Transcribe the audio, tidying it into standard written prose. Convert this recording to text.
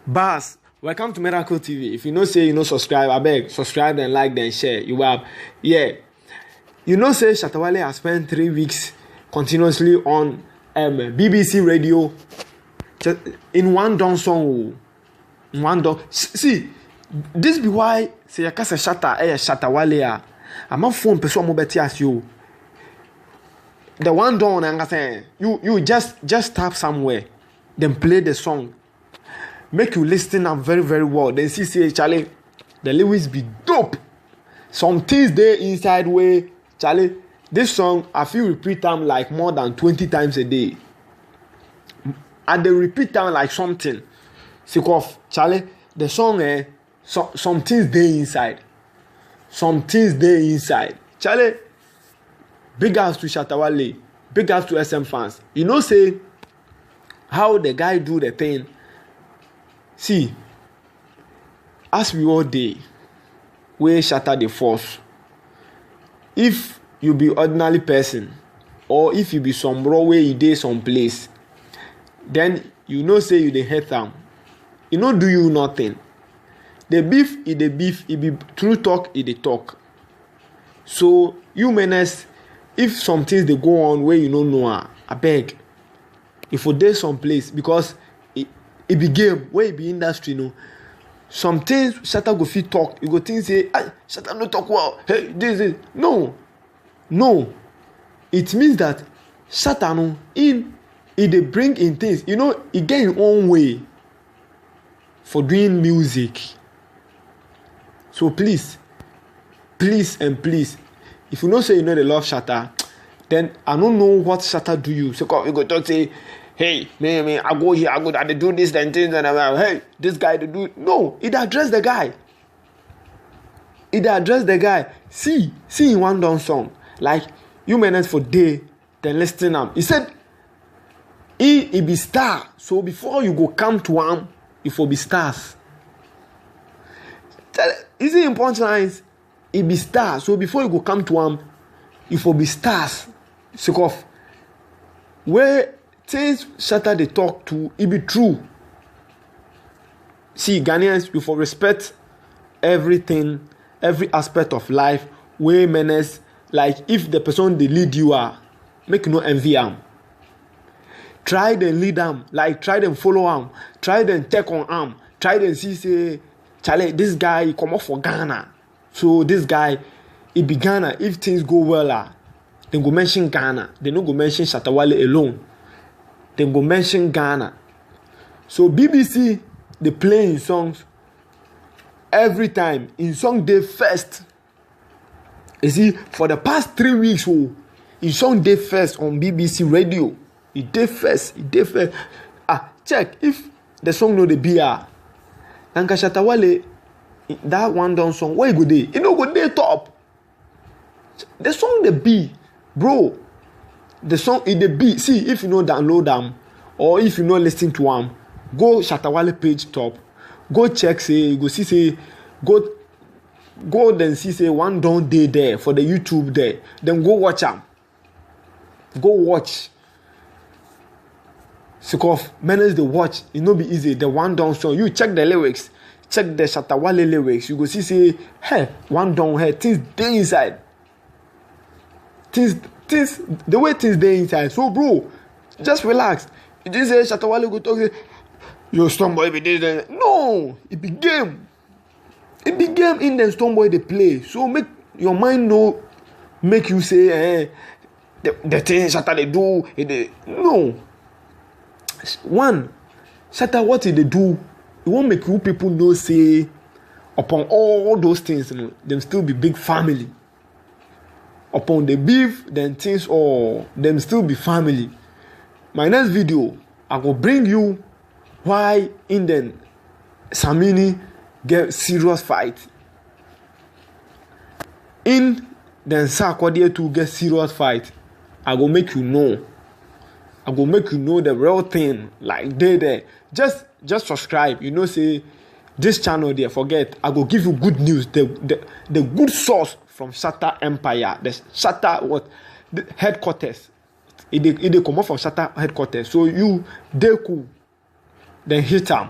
Bas, welcome to Miracle TV. If you know say you know subscribe, I beg subscribe and like then share. You have You know say Shatta Wale has spent 3 weeks continuously on BBC radio in one down song. One down. See, this be why say you can say Shatta Wale I'm not phone person mo beti as you. The one down and say you just tap somewhere, then play the song. Make you listen up very, very well. Then see, say, Charlie, the lyrics be dope. Some things there inside way, Charlie. This song, I feel repeat them like more than 20 times a day. And they repeat them like something. Sick of Charlie, the song, some things there inside. Some things there inside. Charlie, big ups to Shatta Wale, big ups to SM fans. You know, say how the guy do the thing. See, as we all day, we shatter the force. If you be ordinary person, or if you be some raw way you dey some place, then you know say you dey hate them. You know do you nothing. The beef is the beef, it be true talk, it dey talk. So you menace, if some things they go on where you don't know, I beg. If you dey some place because it be game where it be industry, no. Some things Shatta go fit talk. You go think say, Shatta no talk well. Hey, this. No. It means that Shatta no they bring in things. You know, he get his own way for doing music. So please, and please, if you know say you know they love Shatta, then I don't know what Shatta do you. So you go talk say, hey, man, I go here, I do this, then things, and hey, this guy to do. No, it address the guy. See in one down song, like you manage for day, then listen him. He said, he be star. So before you go come to him, it will be stars. Is it important lines? He be star. So before you go come to him, it will be stars. Sick of where things Shatta they talk to, it be true. See, Ghanaians, you for respect everything, every aspect of life. Way menace, like if the person they lead you are, make no envy them. Try them lead them, like try them follow them, try them take on them, try them see say, Charlie, this guy he come off for Ghana. So this guy, he be Ghana. If things go well, then go mention Ghana. They no go mention Shatta Wale alone. Then go mention Ghana. So BBC, they play in songs every time. In song day first. You see, for the past 3 weeks, in song day first on BBC radio. It day first. Check if the song no the BR. And Shatta Wale, that one down song, where you go day? You know go day top. The song the B, bro. The song in the beat. See, if you know download them or if you know listen to them, go Shatta Wale page top. Go check say, go see say, go then see say one down day there for the YouTube there. Then go watch them. Go watch. Sick of manage the watch. It no be easy. The one down song. You check the lyrics. Check the Shatta Wale lyrics. You go see say, hey, one down here. Things they inside. Things the way things there inside. So bro, just relax. You didn't say Shatta Wale go talk say, yo Stonebwoy be this. No, it be game. It be game in the Stonebwoy they play. So make your mind know, make you say the thing Shatta they do. No. One, Shatta what they do, it won't make you people know say upon all those things, you know, them still be big family. Upon the beef, then things or them still be family. My next video, I will bring you why in the Samini get serious fight. In the Sarkodie to get serious fight. I will make you know. I will make you know the real thing. Like there. Just subscribe. You know, say this channel there. Forget. I will give you good news. The good source from Shatta Empire. The Shatta the headquarters. It they come out from Shatta headquarters. So you they cool. Then hit them.